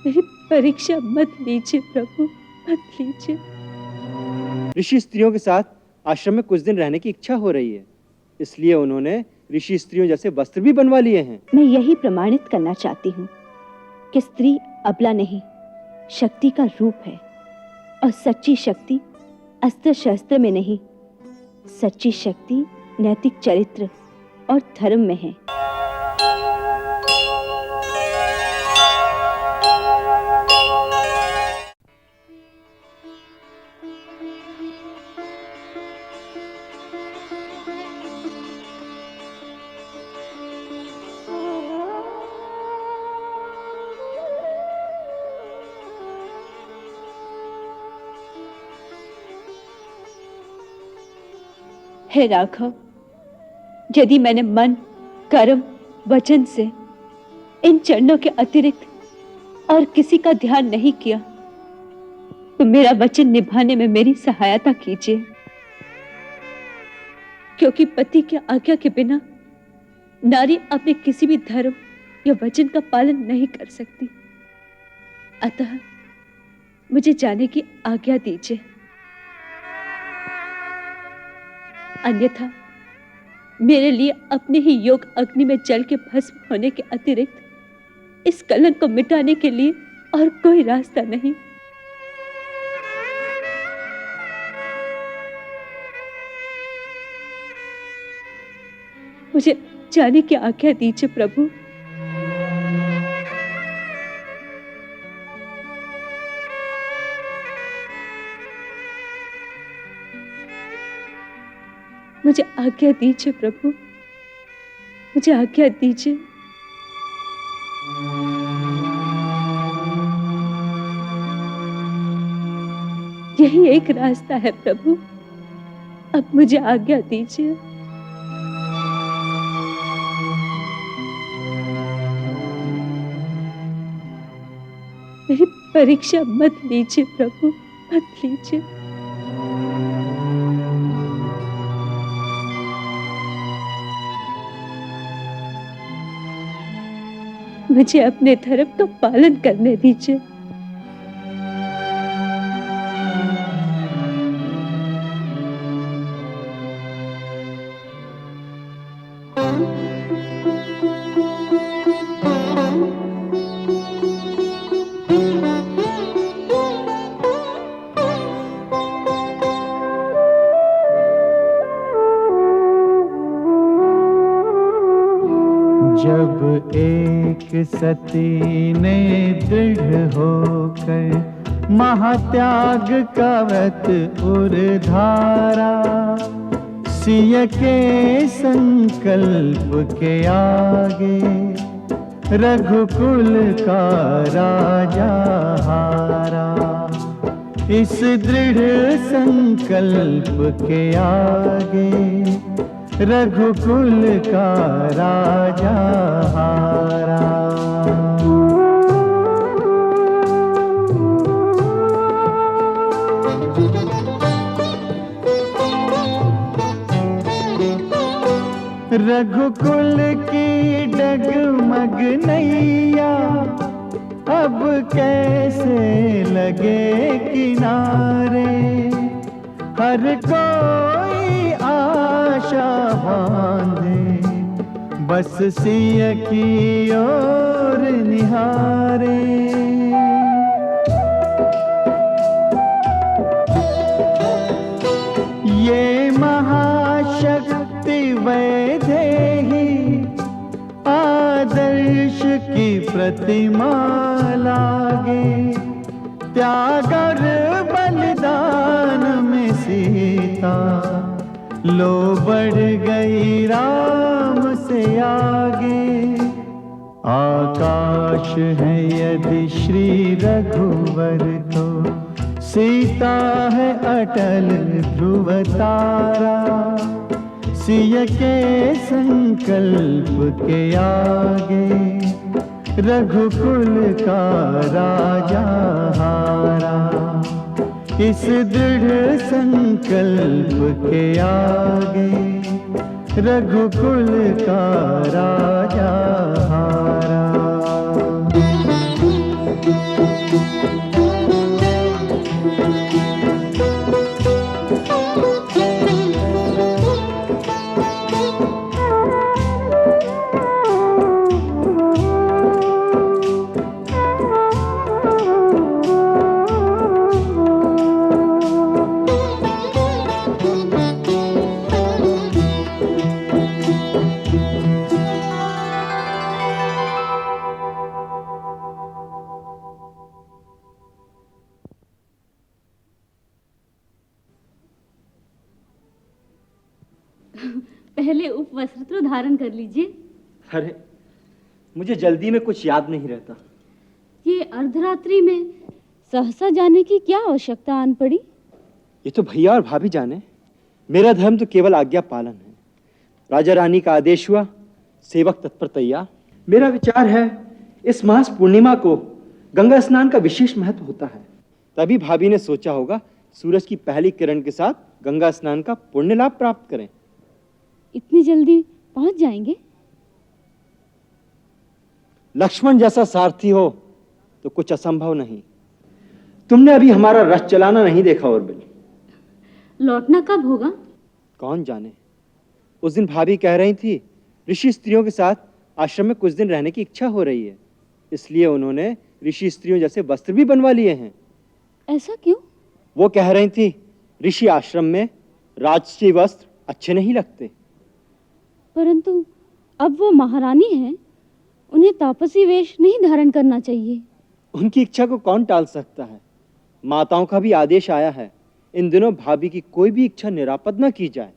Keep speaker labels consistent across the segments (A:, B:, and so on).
A: मेरी परीक्षा मत लीजिए प्रभु, मत लीजिए।
B: ऋषि स्त्रियों के साथ आश्रम में कुछ दिन रहने की इच्छा हो रही है, इसलिए उन्होंने ऋषि स्त्रियों जैसे वस्त्र भी बनवा लिए हैं।
A: मैं यही प्रमाणित करना चाहती हूँ कि स्त्री अबला नहीं, शक्ति का रूप है, और सच्ची शक्ति अस्त्र शस्त्र में नहीं, सच्ची शक्ति नैतिक चरित्र और धर्म में है। हे राघव, यदि मैंने मन, कर्म, वचन से इन चरणों के अतिरिक्त और किसी का ध्यान नहीं किया, तो मेरा वचन निभाने में मेरी सहायता कीजिए, क्योंकि पति की आज्ञा के बिना नारी अपने किसी भी धर्म या वचन का पालन नहीं कर सकती। अतः मुझे जाने की आज्ञा दीजिए, अन्यथा मेरे लिए अपने ही योग अग्नि में जल के भस्म होने के अतिरिक्त इस कलंक को मिटाने के लिए और कोई रास्ता नहीं। मुझे जाने की आज्ञा दीजिए प्रभु। मुझे आज्ञा दीजिए प्रभु, मुझे आज्ञा दीजिए। यही एक रास्ता है प्रभु, अब मुझे आज्ञा दीजिए। मेरी परीक्षा मत लीजिए प्रभु, मत लीजिए। मुझे अपने धर्म का पालन करने दीजिए।
C: जब एक सती ने दृढ़ होकर महात्याग का व्रत उर्धारा, सिय के संकल्प के आगे रघुकुल का राजा हारा। इस दृढ़ संकल्प के आगे रघुकुल का राजा हारा। रघुकुल की डगमग नैया अब कैसे लगे किनारे, हर कोई आशा बांधे बस सिय की ओर निहारे। ये महाशक्ति वैदेही आदर्श की प्रतिमा लागे, त्याग और बलिदान में सीता लो बढ़ गई राम से आगे। आकाश है यदि श्री रघुवर तो सीता है अटल ध्रुव तारा। सिय के संकल्प के आगे रघुकुल का राजा हारा। इस दृढ़ संकल्प के आगे रघुकुल का राजा हारा।
A: पहले उपवस्त्र तो धारण कर लीजिए।
B: अरे मुझे जल्दी में कुछ याद नहीं रहता।
A: ये अर्धरात्रि में सहसा जाने की क्या आवश्यकता आन पड़ी?
B: ये तो भैया और भाभी जाने। मेरा धर्म तो केवल आज्ञा पालन है। राजा रानी का आदेश हुआ, सेवक तत्पर तैयार। मेरा विचार है इस मास पूर्णिमा को गंगा स्नान का विशेष महत्व होता है। तभी भाभी ने सोचा होगा सूरज की पहली किरण के साथ गंगा स्नान का पुण्य लाभ प्राप्त करें।
A: इतनी जल्दी पहुंच जाएंगे?
B: लक्ष्मण जैसा सारथी हो तो कुछ असंभव नहीं। तुमने अभी हमारा रथ चलाना नहीं देखा उर्मिल।
A: लौटना कब होगा?
B: कौन जाने। उस दिन भाभी कह रही थी ऋषि स्त्रियों के साथ आश्रम में कुछ दिन रहने की इच्छा हो रही है, इसलिए उन्होंने ऋषि स्त्रियों जैसे वस्त्र भी बनवा लिए हैं।
A: ऐसा क्यों?
B: वो कह रही थी ऋषि आश्रम में राजसी वस्त्र अच्छे नहीं लगते।
A: परंतु अब वो महारानी हैं, उन्हें तापसी वेश नहीं धारण करना चाहिए।
B: उनकी इच्छा को कौन टाल सकता है। माताओं का भी आदेश आया है इन दिनों भाभी की कोई भी इच्छा निरापद न की जाए।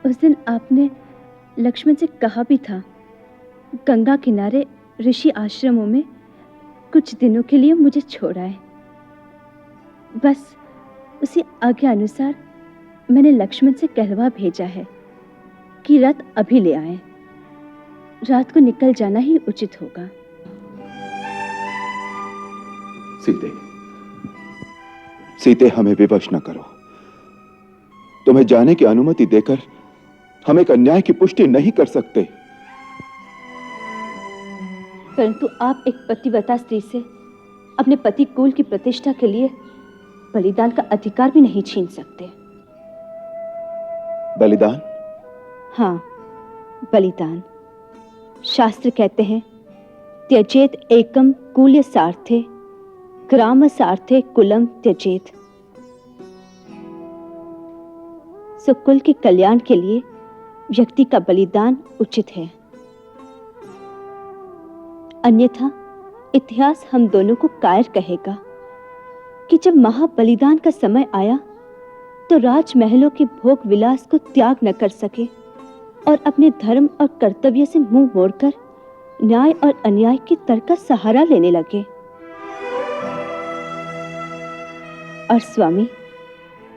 A: उस दिन आपने लक्ष्मण से कहा भी था गंगा किनारे ऋषि आश्रमों में कुछ दिनों के लिए मुझे छोड़ाए। बस उसी आज्ञा अनुसार मैंने लक्ष्मण से कहलवा भेजा है कि रथ अभी ले आए। रात को निकल जाना ही उचित होगा।
D: सीते, सीते हमें विवश न करो। तुम्हें जाने की अनुमति देकर हम एक अन्याय की पुष्टि नहीं कर सकते।
A: परंतु आप एक पतिव्रता स्त्री से अपने पति कुल की प्रतिष्ठा के लिए बलिदान का अधिकार भी नहीं छीन सकते।
D: बलिदान?
A: हाँ, बलिदान। शास्त्र कहते हैं त्यजेत एकम कुल्य सार्थे ग्राम सार्थे कुलम त्यजेत। सो कुल के कल्याण के लिए व्यक्ति का बलिदान उचित है, अन्यथा इतिहास हम दोनों को कायर कहेगा कि जब महाबलिदान का समय आया तो राजमहलों के भोग विलास को त्याग न कर सके और अपने धर्म और कर्तव्य से मुंह मोड़कर न्याय और अन्याय के तर्क का सहारा लेने लगे। और स्वामी,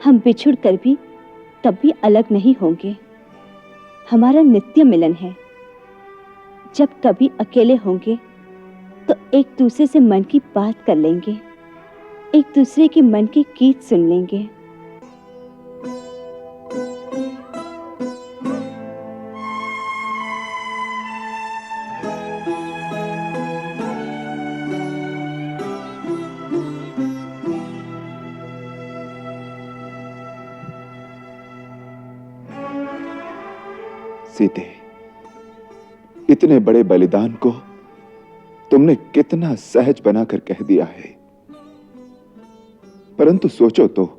A: हम बिछुड़ कर भी तब भी अलग नहीं होंगे। हमारा नित्य मिलन है। जब कभी अकेले होंगे तो एक दूसरे से मन की बात कर लेंगे, एक दूसरे के मन के गीत सुन लेंगे।
D: सीते, इतने बड़े बलिदान को तुमने कितना सहज बनाकर कह दिया है, परंतु सोचो तो,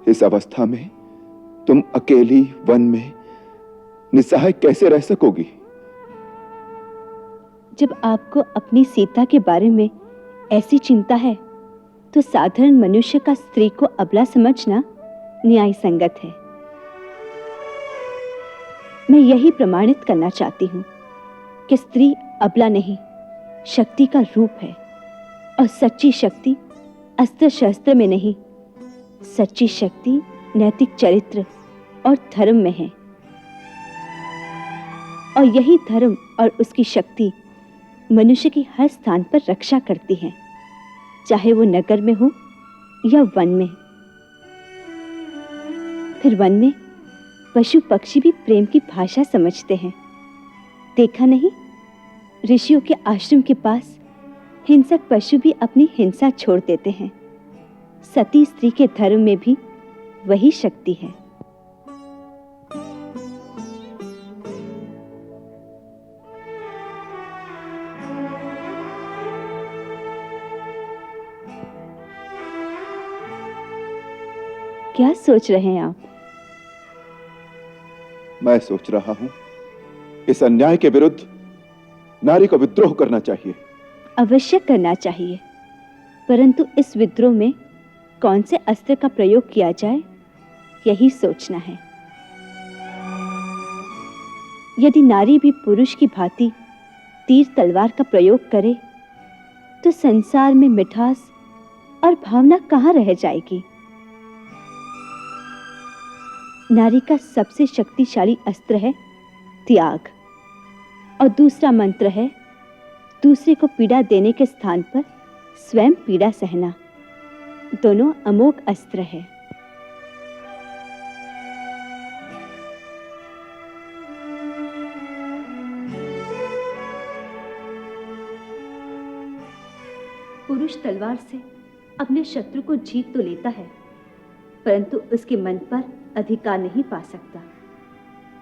D: इस अवस्था में तुम अकेली वन में निस्सहाय कैसे रह सकोगी?
A: जब आपको अपनी सीता के बारे में ऐसी चिंता है, तो साधारण मनुष्य का स्त्री को अबला समझना न्याय संगत है। मैं यही प्रमाणित करना चाहती हूँ कि स्त्री अबला नहीं, शक्ति का रूप है, और सच्ची शक्ति अस्त्र शस्त्र में नहीं, सच्ची शक्ति नैतिक चरित्र और धर्म में है। और यही धर्म और उसकी शक्ति मनुष्य की हर स्थान पर रक्षा करती है, चाहे वो नगर में हो या वन में। फिर वन में पशु पक्षी भी प्रेम की भाषा समझते हैं। देखा नहीं, ऋषियों के आश्रम के पास हिंसक पशु भी अपनी हिंसा छोड़ देते हैं। सती स्त्री के धर्म में भी वही शक्ति है। क्या सोच रहे हैं आप?
D: मैं सोच रहा हूं, इस अन्याय के विरुद्ध नारी को विद्रोह करना चाहिए।
A: अवश्य करना चाहिए, परंतु इस विद्रोह में कौन से अस्त्र का प्रयोग किया जाए, यही सोचना है। यदि नारी भी पुरुष की भांति तीर तलवार का प्रयोग करे, तो संसार में मिठास और भावना कहाँ रह जाएगी? नारी का सबसे शक्तिशाली अस्त्र है त्याग, और दूसरा मंत्र है दूसरे को पीड़ा देने के स्थान पर स्वयं पीड़ा सहना। दोनों अमोघ अस्त्र है। पुरुष तलवार से अपने शत्रु को जीत तो लेता है, परंतु उसके मन पर अधिकार नहीं पा सकता।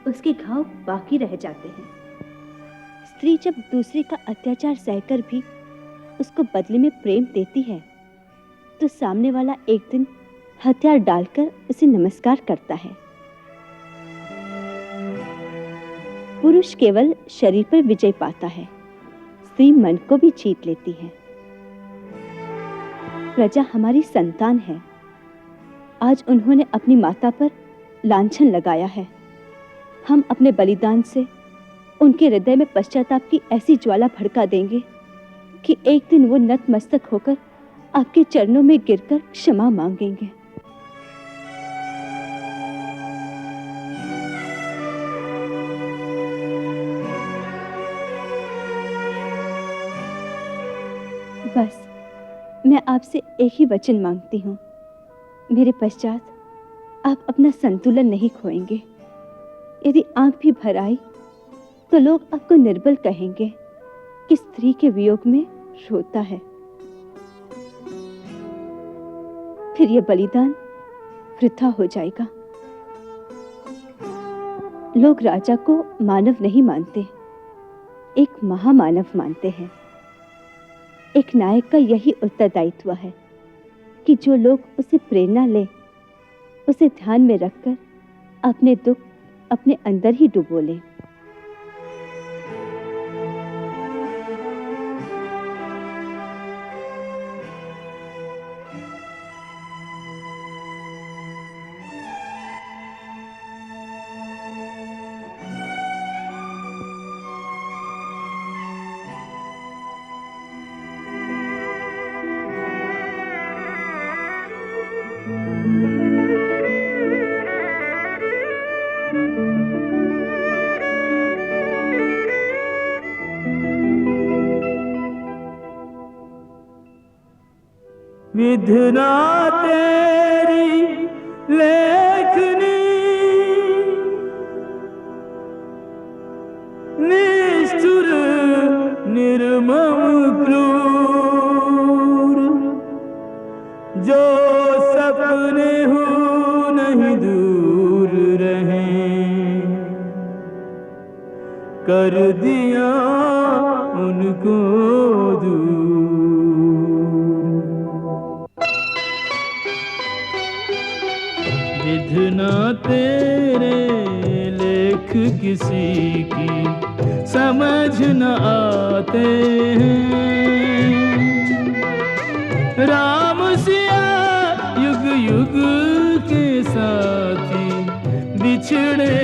A: उसके घाव बाकी रह जाते हैं। स्त्री जब दूसरे का अत्याचार सहकर भी उसको बदले में प्रेम देती है, तो सामने वाला एक दिन हथियार डालकर उसे नमस्कार करता है। पुरुष केवल शरीर पर विजय पाता है, स्त्री मन को भी जीत लेती है। प्रजा हमारी संतान है। आज उन्होंने अपनी माता पर लांछन लगाया है। हम अपने बलिदान से उनके हृदय में पश्चाताप की ऐसी ज्वाला भड़का देंगे कि एक दिन वो नतमस्तक होकर आपके चरणों में गिरकर क्षमा मांगेंगे। बस मैं आपसे एक ही वचन मांगती हूँ, मेरे पश्चात आप अपना संतुलन नहीं खोएंगे। यदि आंख भी भर आई तो लोग आपको निर्बल कहेंगे कि स्त्री के वियोग में रोता है। फिर यह बलिदान वृथा हो जाएगा। लोग राजा को मानव नहीं मानते, एक महामानव मानते हैं। एक नायक का यही उत्तरदायित्व है कि जो लोग उसे प्रेरणा ले, उसे ध्यान में रखकर अपने दुख अपने अंदर ही डुबो ले।
C: विधना तेरी लेखनी निष्ठुर निर्मम क्रूर, जो सपने हो नहीं दूर रहे, कर दिया उन को दूर। विधना तेरे लेख किसी की समझ न आते हैं। राम सिया युग युग के साथी बिछड़े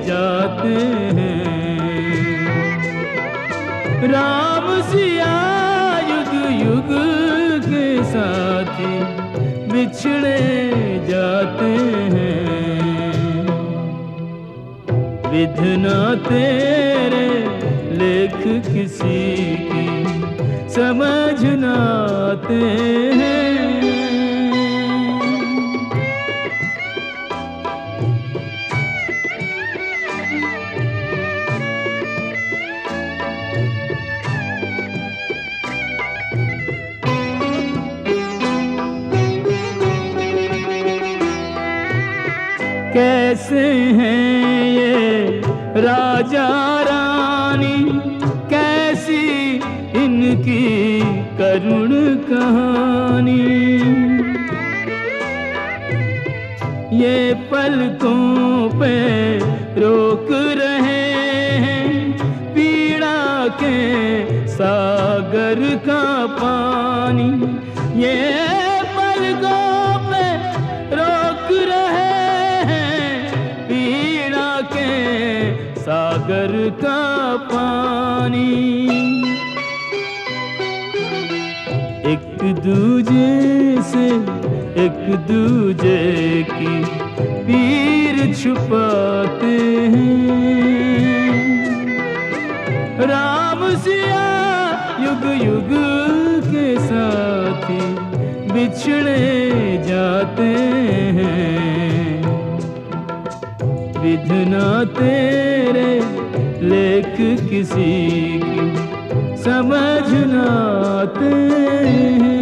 C: जाते हैं। राम सिया युग युग के साथी बिछड़े जाते हैं। विधना तेरे लेख किसी की समझ न आते हैं। कैसे हैं ये राजा रानी, कैसी इनकी करुण कहानी। ये पलकों पे रोक रहे हैं पीड़ा के सागर का पानी। ये पलकों पे रोक रहे हैं पीड़ा के सागर का पानी। एक दूजे से एक दूजे की पीर छुपाते हैं। राम सिया युग युग के साथी बिछड़े जाते हैं। विधना तेरे लेख किसी की समझ न आते हैं।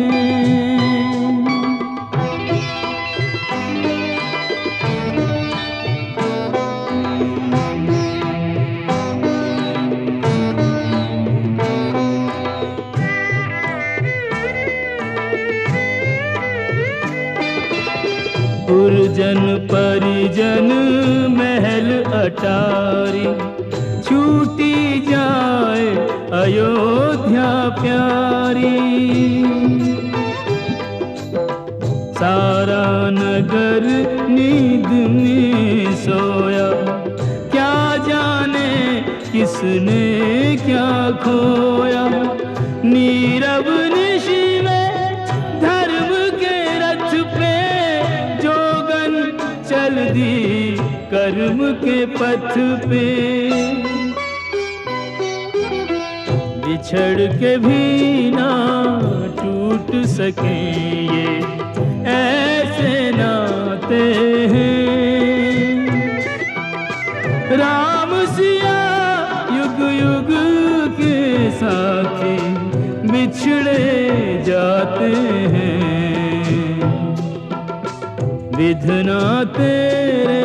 C: पुरजन परिजन महल अटारी छूटी जाए अयोध्या प्यारी। सारा नगर नींद में सोया, क्या जाने किसने क्या खोया। नीरव निशी में धर्म के रथ पे जोगन चल दी कर्म के पथ पे। बिछड़ के भी ना टूट सके ये ऐसे नाते हैं। राम सिया युग युग के साथी बिछड़े जाते हैं। विधना तेरे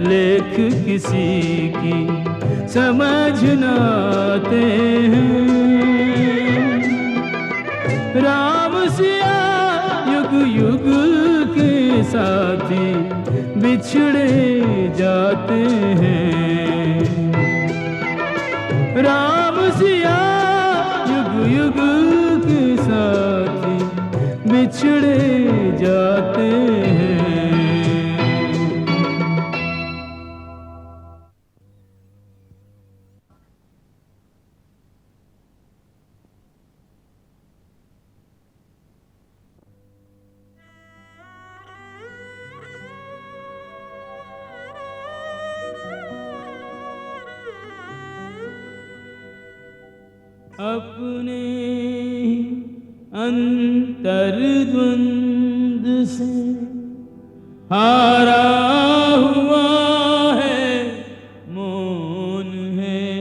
C: लेख किसी की समझ न आते हैं। राम सिया युग युग के साथी बिछड़े जाते हैं। राम सिया युग युग के साथी बिछड़े जाते हैं। अपने अंतर्द्वंद से हारा हुआ है मौन है।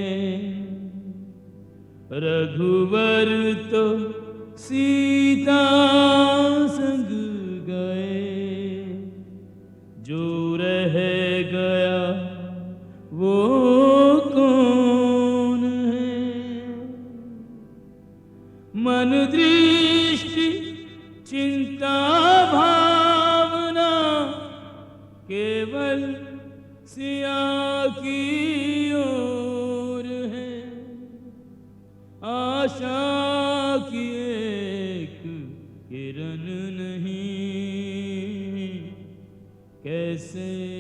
C: रघुवर तो सीता संग गए, जो रह गया वो कौन है। केवल सिया की ओर है, आशा की एक किरण नहीं, कैसे